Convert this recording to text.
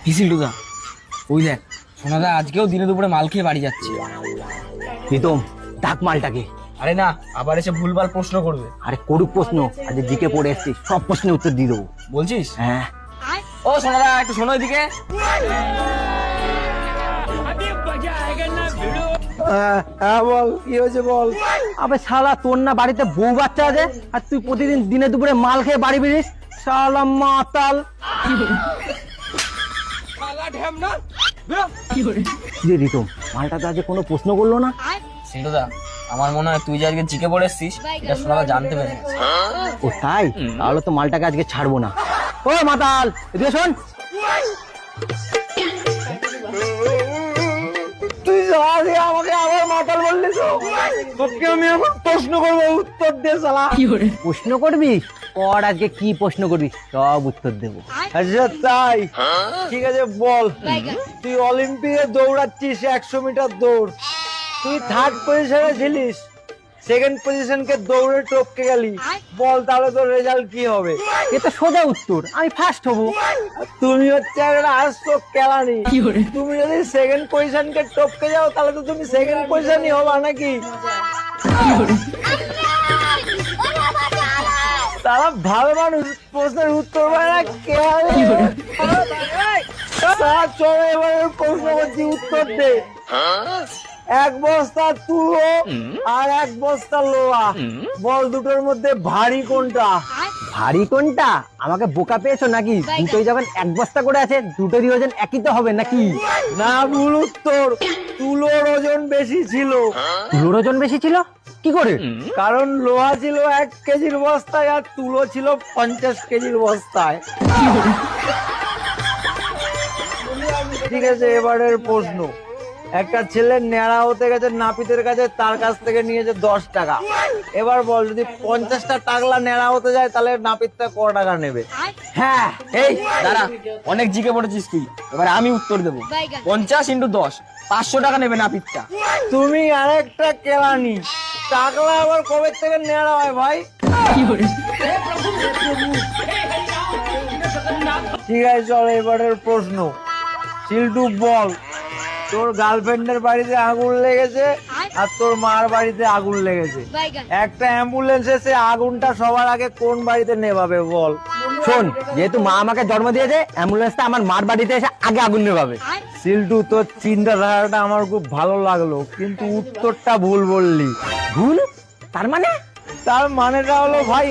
হিসিলুদা, ওই দেখ সোনাদা আজকেও দিনে দুপুরে মাল খেয়ে বাড়ি যাচ্ছে। প্রীতম, ডাক মালটাকে। আরে না, আবার এসে ভুলভাল প্রশ্ন করবে। আরে করুক প্রশ্ন, আজ জিকে পড়ে এসছি, সব প্রশ্নের উত্তর দিয়ে দেবো। বলছিস? হ্যাঁ। ও সোনাদা, একটু শোনো এদিকে। হ্যাঁ বল, কি হয়েছে বল। আবে শালা, তোর না বাড়িতে বউ বাচ্চা আছে, আর তুই প্রতিদিন দিনে দুপুরে মাল খেয়ে বাড়ি বেরিস? শালা মাতাল। রে রিতম, মালটা তো আজ কোনো প্রশ্ন করলো না। সিলুদা, আমার মনে হয় তুই যে আজকে জিকে পড়ে এসছিস এটা সোনাদা জানতে পেরে গেছে। ও তাই? তাহলে তো মালটাকে আজকে ছাড়বো না। ও মাতাল, এদিকে শোন। তুই আমাকে আবার মাতাল বললি তো? তোকে আমি এখন প্রশ্ন করবো, উত্তর দে শালা। প্রশ্ন করবি? পর আজকে কি প্রশ্ন করবি, সব উত্তর দেবো। আচ্ছা তাই, ঠিক আছে বল। তুই অলিম্পিকে দৌড়াচ্ছিস 100 মিটার দৌড়, তুই থার্ড পজিশনে ছিলিস, সেকেন্ড পজিশনকে দৌড়ে টপকে গেলি, বল তাহলে তোর রেজাল্ট কি হবে? এটা সোজা উত্তর, আমি ফার্স্ট হব। তুমি হচ্ছে একটা আস্ত কেলানি। তুমি যদি সেকেন্ড পজিশনকে টপকে যাও তাহলে তো তুমি সেকেন্ড পজিশনই হবা নাকি? তারা ভালো মানুষ প্রশ্নের উত্তর পায় না। চলো এবারে প্রশ্ন করছি, উত্তর দে। এক বস্তা তুলো আর এক বস্তা লোহা, বল দুটোর মধ্যে ভারী কোনটা? ভারী কোনটা? আমাকে বোকা পেয়েছো নাকি? দুটোই যখন এক বস্তা করে আছে, দুটোরই ওজন একই তো হবে নাকি? না, ভুল উত্তর। তুলোর ওজন বেশি ছিল। তুলোর ওজন বেশি ছিল কি করে? কারণ লোহা ছিল 1 কেজির বস্তায় আর তুলো ছিল 50 কেজির বস্তায়। ঠিক আছে, এবারের প্রশ্ন। একটা ছেলে ন্যাড়া হতে গেছে নাপিতের কাছে, তার কাছ থেকে নিয়েছে 10 টাকা। এবার বল, যদি 50টা টাকলা ন্যাড়া হতে যায় তাহলে নাপিতটা কত টাকা নেবে? হ্যাঁ, এই দাঁড়া, অনেক জিকে পড়েছিস তুই, এবার আমি উত্তর দেবো। 50 × 10, 500 টাকা নেবে নাপিতটা। তুমি আরেকটা কেলানি। টাকলা আবার কবে থেকে ন্যাড়া হয় ভাই? ঠিক আছে, চলো এবারের প্রশ্ন। চিল্টু বল, তোর গার্লফ্রেন্ডের বাড়িতে আগুন লেগেছে আর তোর মার বাড়িতে আগুন লেগেছে, একটা অ্যাম্বুলেন্স এসে আগুনটা সবার আগে কোন বাড়িতে নেভাবে বল? শোন, যেহেতু মা আমাকে জন্ম দিয়েছে, অ্যাম্বুলেন্সটা আমার মার বাড়িতে এসে আগে আগুন নেভাবে। সিল্টু, তোর চিন্তাধারাটা আমার খুব ভালো লাগলো, কিন্তু উত্তরটা ভুল বললি। ভুল? তার মানে? তার মানেটা হলো ভাই